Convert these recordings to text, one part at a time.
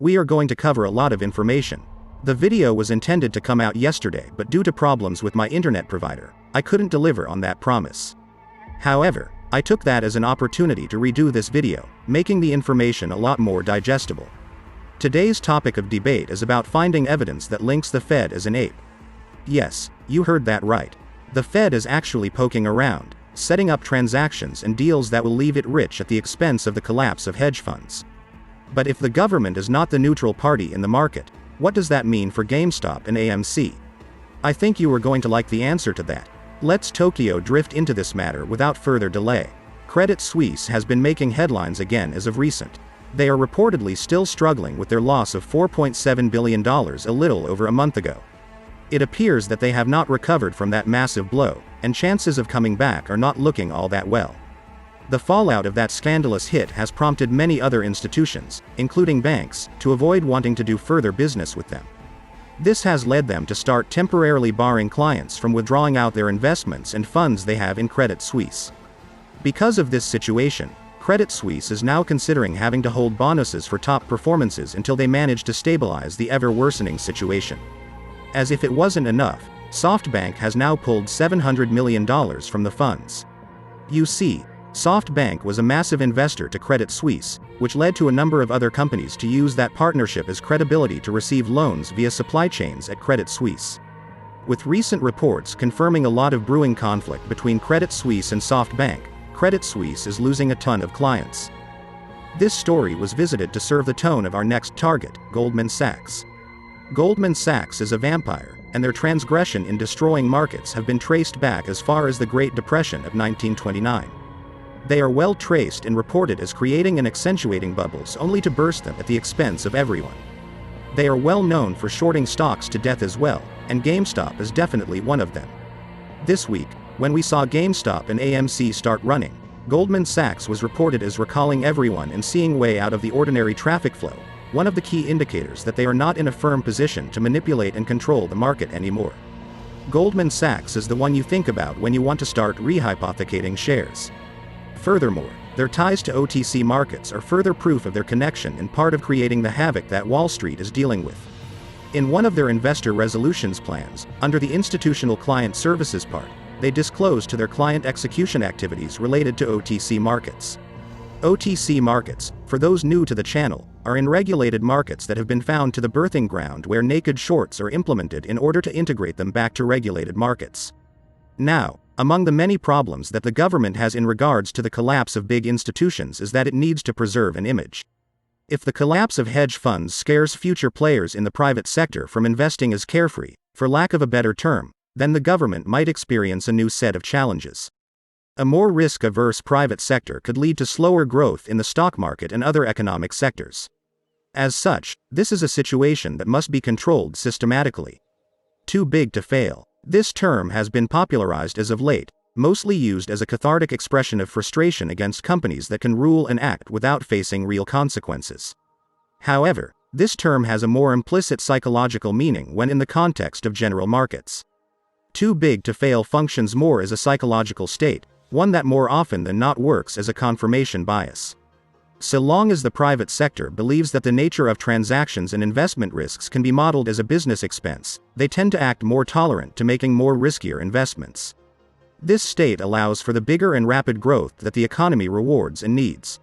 We are going to cover a lot of information. The video was intended to come out yesterday, but due to problems with my internet provider, I couldn't deliver on that promise. However, I took that as an opportunity to redo this video, making the information a lot more digestible. Today's topic of debate is about finding evidence that links the Fed as an ape. Yes, you heard that right. The Fed is actually poking around, setting up transactions and deals that will leave it rich at the expense of the collapse of hedge funds. But if the government is not the neutral party in the market, what does that mean for GameStop and AMC? I think you are going to like the answer to that. Let's Tokyo drift into this matter without further delay. Credit Suisse has been making headlines again as of recent. They are reportedly still struggling with their loss of $4.7 billion a little over a month ago. It appears that they have not recovered from that massive blow, and chances of coming back are not looking all that well. The fallout of that scandalous hit has prompted many other institutions, including banks, to avoid wanting to do further business with them. This has led them to start temporarily barring clients from withdrawing out their investments and funds they have in Credit Suisse. Because of this situation, Credit Suisse is now considering having to hold bonuses for top performances until they manage to stabilize the ever-worsening situation. As if it wasn't enough, SoftBank has now pulled $700 million from the funds. You see, SoftBank was a massive investor to Credit Suisse, which led to a number of other companies to use that partnership as credibility to receive loans via supply chains at Credit Suisse. With recent reports confirming a lot of brewing conflict between Credit Suisse and SoftBank, Credit Suisse is losing a ton of clients. This story was visited to serve the tone of our next target, Goldman Sachs. Goldman Sachs is a vampire, and their transgression in destroying markets have been traced back as far as the Great Depression of 1929. They are well traced and reported as creating and accentuating bubbles only to burst them at the expense of everyone. They are well known for shorting stocks to death as well, and GameStop is definitely one of them. This week, when we saw GameStop and AMC start running, Goldman Sachs was reported as recalling everyone and seeing way out of the ordinary traffic flow, one of the key indicators that they are not in a firm position to manipulate and control the market anymore. Goldman Sachs is the one you think about when you want to start rehypothecating shares. Furthermore, their ties to OTC markets are further proof of their connection and part of creating the havoc that Wall Street is dealing with. In one of their investor resolutions plans, under the institutional client services part, they disclosed to their client execution activities related to OTC markets. OTC markets, for those new to the channel, are unregulated markets that have been found to the birthing ground where naked shorts are implemented in order to integrate them back to regulated markets. Now, among the many problems that the government has in regards to the collapse of big institutions is that it needs to preserve an image. If the collapse of hedge funds scares future players in the private sector from investing as carefree, for lack of a better term, then the government might experience a new set of challenges. A more risk-averse private sector could lead to slower growth in the stock market and other economic sectors. As such, this is a situation that must be controlled systematically. Too big to fail. This term has been popularized as of late, mostly used as a cathartic expression of frustration against companies that can rule and act without facing real consequences. However, this term has a more implicit psychological meaning when in the context of general markets. Too big to fail functions more as a psychological state, one that more often than not works as a confirmation bias. So long as the private sector believes that the nature of transactions and investment risks can be modeled as a business expense, they tend to act more tolerant to making more riskier investments. This state allows for the bigger and rapid growth that the economy rewards and needs.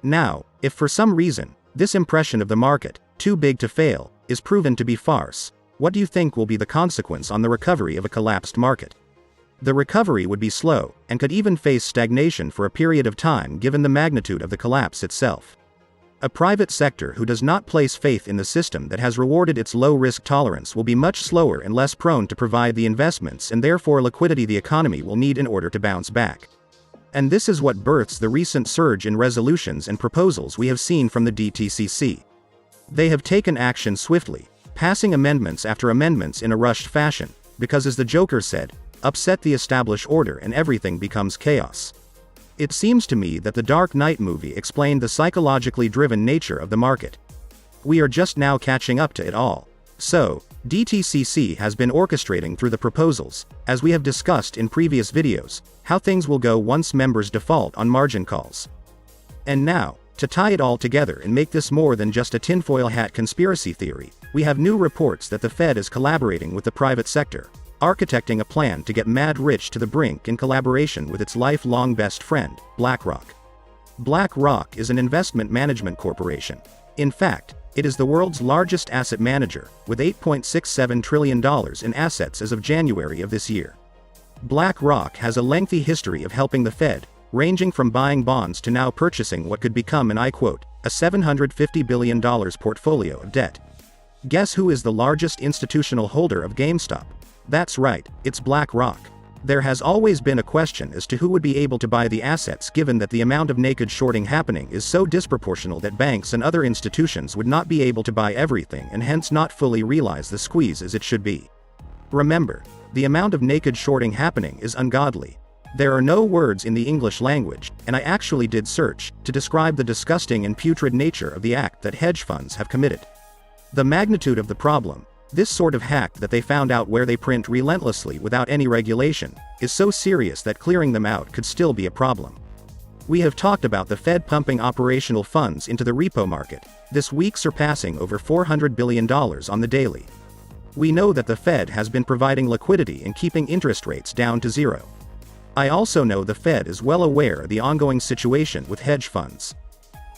Now, if for some reason, this impression of the market, too big to fail, is proven to be farce, what do you think will be the consequence on the recovery of a collapsed market? The recovery would be slow, and could even face stagnation for a period of time given the magnitude of the collapse itself. A private sector who does not place faith in the system that has rewarded its low risk tolerance will be much slower and less prone to provide the investments and therefore liquidity the economy will need in order to bounce back. And this is what births the recent surge in resolutions and proposals we have seen from the DTCC. They have taken action swiftly, passing amendments after amendments in a rushed fashion, because as the Joker said, upset the established order and everything becomes chaos. It seems to me that the Dark Knight movie explained the psychologically driven nature of the market. We are just now catching up to it all. So, DTCC has been orchestrating through the proposals, as we have discussed in previous videos, how things will go once members default on margin calls. And now, To tie it all together and make this more than just a tinfoil hat conspiracy theory, we have new reports that the Fed is collaborating with the private sector, architecting a plan to get mad rich to the brink in collaboration with its lifelong best friend, BlackRock. BlackRock is an investment management corporation. In fact, it is the world's largest asset manager, with $8.67 trillion in assets as of January of this year. BlackRock has a lengthy history of helping the Fed, ranging from buying bonds to now purchasing what could become an, I quote, a $750 billion portfolio of debt. Guess who is the largest institutional holder of GameStop? That's right, it's BlackRock. There has always been a question as to who would be able to buy the assets, given that the amount of naked shorting happening is so disproportional that banks and other institutions would not be able to buy everything and hence not fully realize the squeeze as it should be. Remember, the amount of naked shorting happening is ungodly. There are no words in the English language, and I actually did search, to describe the disgusting and putrid nature of the act that hedge funds have committed. The magnitude of the problem, this sort of hack that they found out where they print relentlessly without any regulation, is so serious that clearing them out could still be a problem. We have talked about the Fed pumping operational funds into the repo market, this week surpassing over $400 billion on the daily. We know that the Fed has been providing liquidity and keeping interest rates down to zero. I also know the Fed is well aware of the ongoing situation with hedge funds.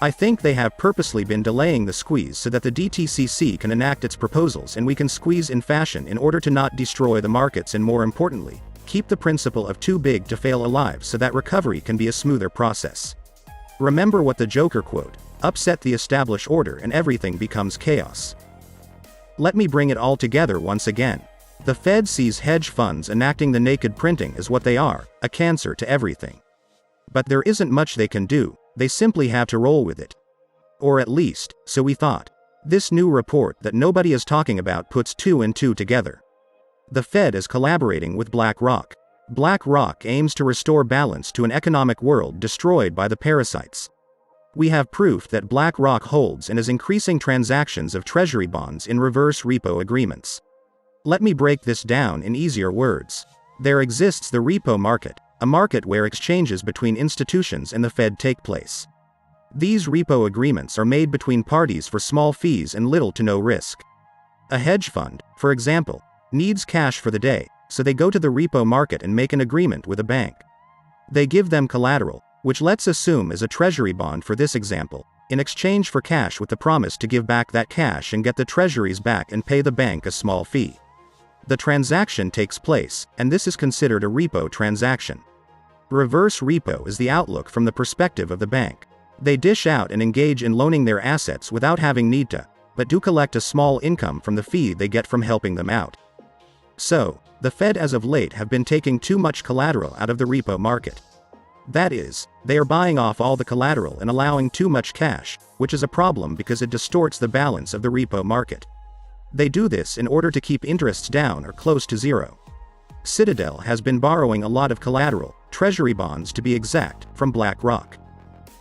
I think they have purposely been delaying the squeeze so that the DTCC can enact its proposals and we can squeeze in fashion in order to not destroy the markets and, more importantly, keep the principle of too big to fail alive so that recovery can be a smoother process. Remember what the Joker quote, "Upset the established order and everything becomes chaos." Let me bring it all together once again. The Fed sees hedge funds enacting the naked printing as what they are, a cancer to everything. But there isn't much they can do. They simply have to roll with it. Or at least, so we thought. This new report that nobody is talking about puts two and two together. The Fed is collaborating with BlackRock. BlackRock aims to restore balance to an economic world destroyed by the parasites. We have proof that BlackRock holds and is increasing transactions of treasury bonds in reverse repo agreements. Let me break this down in easier words. There exists the repo market, a market where exchanges between institutions and the Fed take place. These repo agreements are made between parties for small fees and little to no risk. A hedge fund, for example, needs cash for the day, so they go to the repo market and make an agreement with a bank. They give them collateral, which let's assume is a treasury bond for this example, in exchange for cash with the promise to give back that cash and get the treasuries back and pay the bank a small fee. The transaction takes place, and this is considered a repo transaction. Reverse repo is the outlook from the perspective of the bank. They dish out and engage in loaning their assets without having need to, but do collect a small income from the fee they get from helping them out. So, the Fed as of late have been taking too much collateral out of the repo market. That is, they are buying off all the collateral and allowing too much cash, which is a problem because it distorts the balance of the repo market. They do this in order to keep interests down or close to zero. Citadel has been borrowing a lot of collateral, treasury bonds to be exact, from BlackRock.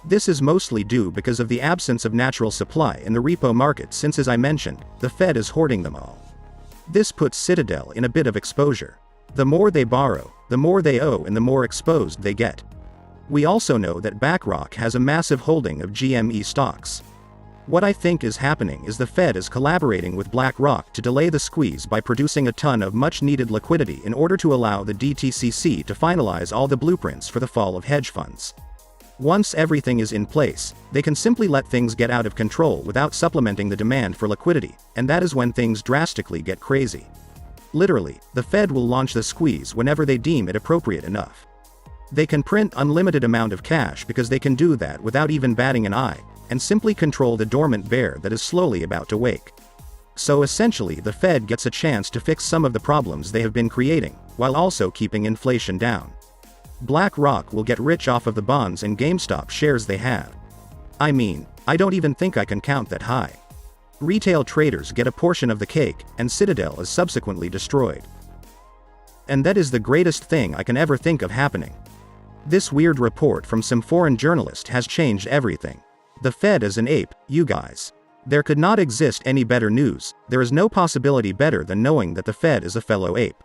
This is mostly due because of the absence of natural supply in the repo market since, as I mentioned, the Fed is hoarding them all. This puts Citadel in a bit of exposure. The more they borrow, the more they owe and the more exposed they get. We also know that BlackRock has a massive holding of GME stocks. What I think is happening is the Fed is collaborating with BlackRock to delay the squeeze by producing a ton of much-needed liquidity in order to allow the DTCC to finalize all the blueprints for the fall of hedge funds. Once everything is in place, they can simply let things get out of control without supplementing the demand for liquidity, and that is when things drastically get crazy. Literally, the Fed will launch the squeeze whenever they deem it appropriate enough. They can print unlimited amount of cash because they can do that without even batting an eye, and simply control the dormant bear that is slowly about to wake. So essentially the Fed gets a chance to fix some of the problems they have been creating, while also keeping inflation down. BlackRock will get rich off of the bonds and GameStop shares they have. I mean, I don't even think I can count that high. Retail traders get a portion of the cake, and Citadel is subsequently destroyed. And that is the greatest thing I can ever think of happening. This weird report from some foreign journalist has changed everything. The Fed is an ape, you guys. There could not exist any better news. There is no possibility better than knowing that the Fed is a fellow ape.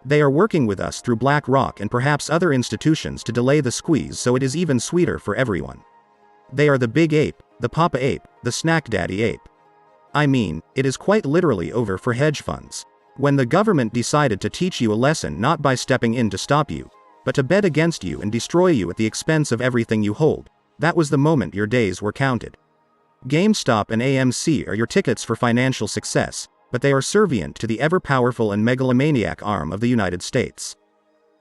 They are working with us through BlackRock and perhaps other institutions to delay the squeeze, so it is even sweeter for everyone. They are the big ape, the papa ape, the snack daddy ape. I mean, it is quite literally over for hedge funds. When the government decided to teach you a lesson not by stepping in to stop you, but to bet against you and destroy you at the expense of everything you hold, that was the moment your days were counted. GameStop and AMC are your tickets for financial success, but they are servient to the ever-powerful and megalomaniac arm of the United States.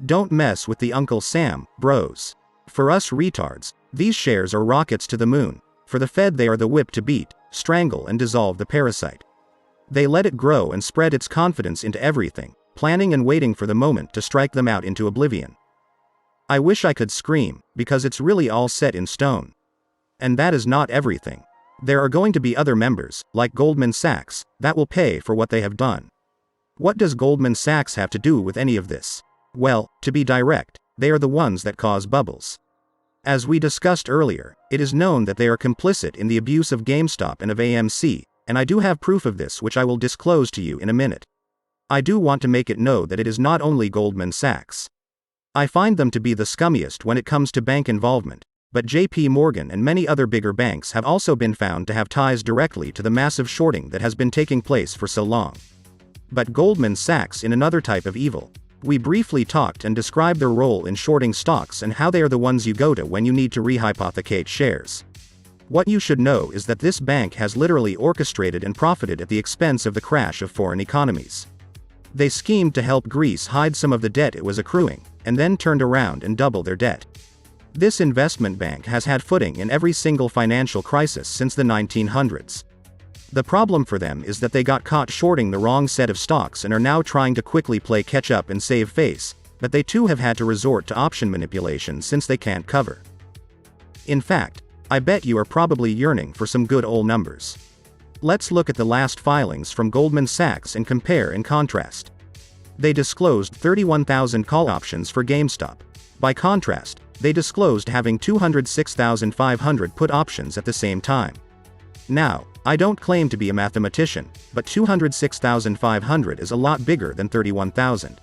Don't mess with the Uncle Sam, bros. For us retards, these shares are rockets to the moon. For the Fed they are the whip to beat, strangle and dissolve the parasite. They let it grow and spread its confidence into everything, planning and waiting for the moment to strike them out into oblivion. I wish I could scream, because it's really all set in stone. And that is not everything. There are going to be other members, like Goldman Sachs, that will pay for what they have done. What does Goldman Sachs have to do with any of this? Well, to be direct, they are the ones that cause bubbles. As we discussed earlier, it is known that they are complicit in the abuse of GameStop and of AMC, and I do have proof of this which I will disclose to you in a minute. I do want to make it known that it is not only Goldman Sachs. I find them to be the scummiest when it comes to bank involvement, but JP Morgan and many other bigger banks have also been found to have ties directly to the massive shorting that has been taking place for so long. But Goldman Sachs in another type of evil. We briefly talked and described their role in shorting stocks and how they are the ones you go to when you need to rehypothecate shares. What you should know is that this bank has literally orchestrated and profited at the expense of the crash of foreign economies. They schemed to help Greece hide some of the debt it was accruing, and then turned around and doubled their debt. This investment bank has had footing in every single financial crisis since the 1900s. The problem for them is that they got caught shorting the wrong set of stocks and are now trying to quickly play catch up and save face, but they too have had to resort to option manipulation since they can't cover. In fact, I bet you are probably yearning for some good old numbers. Let's look at the last filings from Goldman Sachs and compare and contrast. They disclosed 31,000 call options for GameStop. By contrast, they disclosed having 206,500 put options at the same time. Now, I don't claim to be a mathematician, but 206,500 is a lot bigger than 31,000.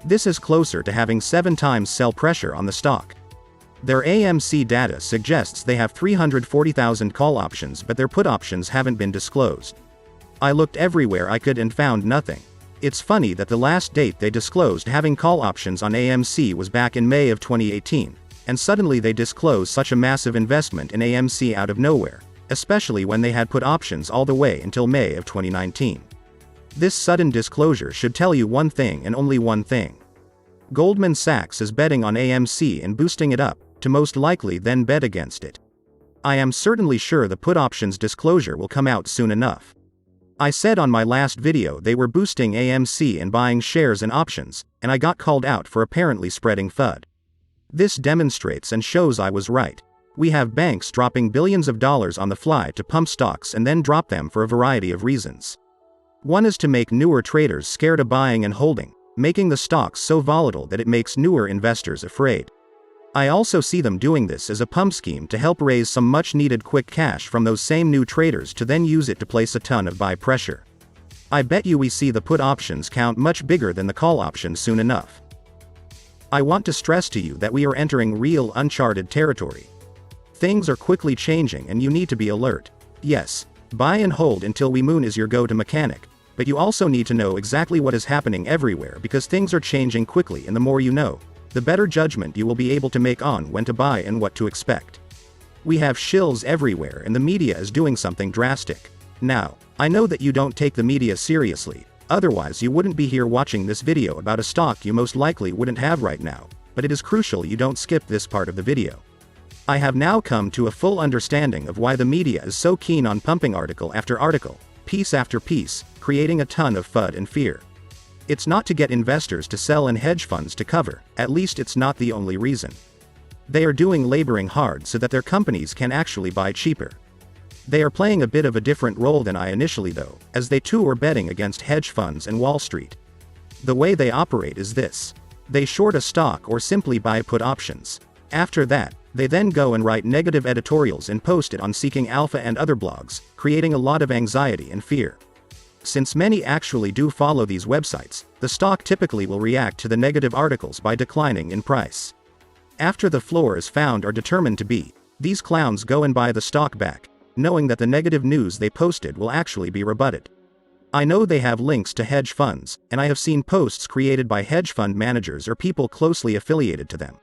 This is closer to having 7 times sell pressure on the stock. Their AMC data suggests they have 340,000 call options, but their put options haven't been disclosed. I looked everywhere I could and found nothing. It's funny that the last date they disclosed having call options on AMC was back in May of 2018, and suddenly they disclose such a massive investment in AMC out of nowhere, especially when they had put options all the way until May of 2019. This sudden disclosure should tell you one thing and only one thing. Goldman Sachs is betting on AMC and boosting it up, to most likely then bet against it. I am certainly sure the put options disclosure will come out soon enough. I said on my last video they were boosting AMC and buying shares and options, and I got called out for apparently spreading FUD. This demonstrates and shows I was right. We have banks dropping billions of dollars on the fly to pump stocks and then drop them for a variety of reasons. One is to make newer traders scared of buying and holding, making the stocks so volatile that it makes newer investors afraid. I also see them doing this as a pump scheme to help raise some much-needed quick cash from those same new traders to then use it to place a ton of buy pressure. I bet you we see the put options count much bigger than the call options soon enough. I want to stress to you that we are entering real uncharted territory. Things are quickly changing and you need to be alert. Yes, buy and hold until we moon is your go-to mechanic, but you also need to know exactly what is happening everywhere because things are changing quickly, and the more you know, the better judgment you will be able to make on when to buy and what to expect. We have shills everywhere and the media is doing something drastic. Now, I know that you don't take the media seriously, otherwise you wouldn't be here watching this video about a stock you most likely wouldn't have right now, but it is crucial you don't skip this part of the video. I have now come to a full understanding of why the media is so keen on pumping article after article, piece after piece, creating a ton of FUD and fear. It's not to get investors to sell and hedge funds to cover, at least it's not the only reason. They are laboring hard so that their companies can actually buy cheaper. They are playing a bit of a different role than I initially though, as they too are betting against hedge funds and Wall Street. The way they operate is this. They short a stock or simply buy put options. After that, they then go and write negative editorials and post it on Seeking Alpha and other blogs, creating a lot of anxiety and fear. Since many actually do follow these websites, the stock typically will react to the negative articles by declining in price. After the floor is found or determined to be, These clowns go and buy the stock back, knowing that the negative news they posted will actually be rebutted. I know they have links to hedge funds, and I have seen posts created by hedge fund managers or people closely affiliated to them.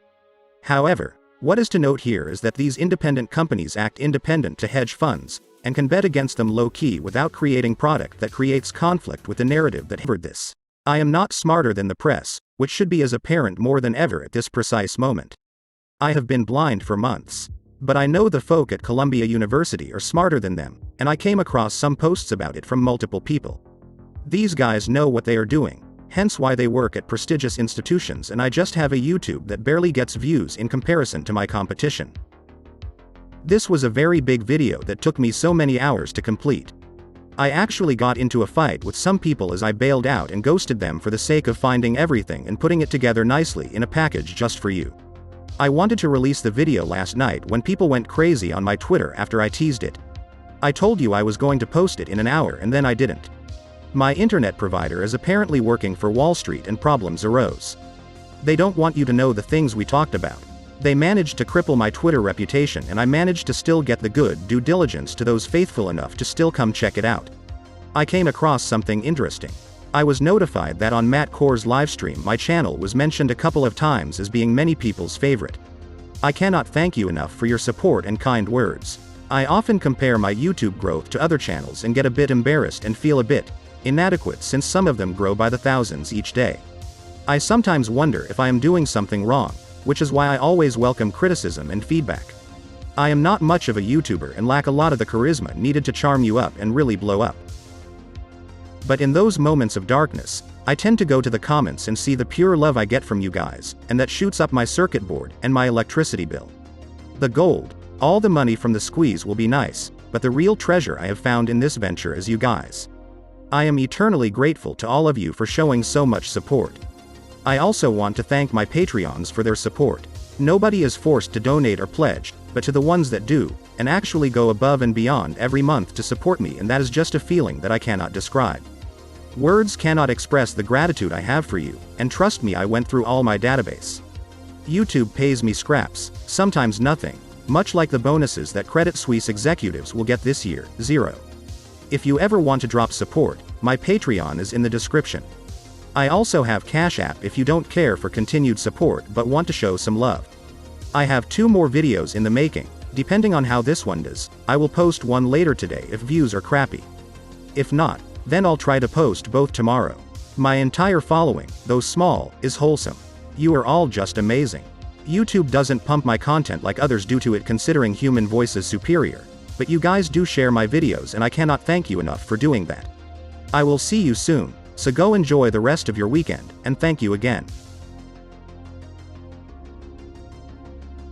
However, what is to note here is that these independent companies act independent to hedge funds, and can bet against them low-key without creating product that creates conflict with the narrative that covered this. I am not smarter than the press, which should be as apparent more than ever at this precise moment. I have been blind for months. But I know the folk at Columbia University are smarter than them, and I came across some posts about it from multiple people. These guys know what they are doing, hence why they work at prestigious institutions, and I just have a YouTube that barely gets views in comparison to my competition. This was a very big video that took me so many hours to complete. I actually got into a fight with some people as I bailed out and ghosted them for the sake of finding everything and putting it together nicely in a package just for you. I wanted to release the video last night when people went crazy on my Twitter after I teased it. I told you I was going to post it in an hour and then I didn't. My internet provider is apparently working for Wall Street and problems arose. They don't want you to know the things we talked about. They managed to cripple my Twitter reputation, and I managed to still get the good due diligence to those faithful enough to still come check it out. I came across something interesting. I was notified that on Matt Core's livestream my channel was mentioned a couple of times as being many people's favorite. I cannot thank you enough for your support and kind words. I often compare my YouTube growth to other channels and get a bit embarrassed and feel a bit inadequate since some of them grow by the thousands each day. I sometimes wonder if I am doing something wrong, which is why I always welcome criticism and feedback. I am not much of a YouTuber and lack a lot of the charisma needed to charm you up and really blow up. But in those moments of darkness, I tend to go to the comments and see the pure love I get from you guys, and that shoots up my circuit board and my electricity bill. The gold, all the money from the squeeze will be nice, but the real treasure I have found in this venture is you guys. I am eternally grateful to all of you for showing so much support. I also want to thank my Patreons for their support. Nobody is forced to donate or pledge, but to the ones that do, and actually go above and beyond every month to support me, and that is just a feeling that I cannot describe. Words cannot express the gratitude I have for you, and trust me, I went through all my database. YouTube pays me scraps, sometimes nothing, much like the bonuses that Credit Suisse executives will get this year, zero. If you ever want to drop support, my Patreon is in the description. I also have Cash App if you don't care for continued support but want to show some love. I have 2 more videos in the making. Depending on how this one does, I will post one later today if views are crappy. If not, then I'll try to post both tomorrow. My entire following, though small, is wholesome. You are all just amazing. YouTube doesn't pump my content like others do to it, considering human voice is superior, but you guys do share my videos and I cannot thank you enough for doing that. I will see you soon, so go enjoy the rest of your weekend, and thank you again.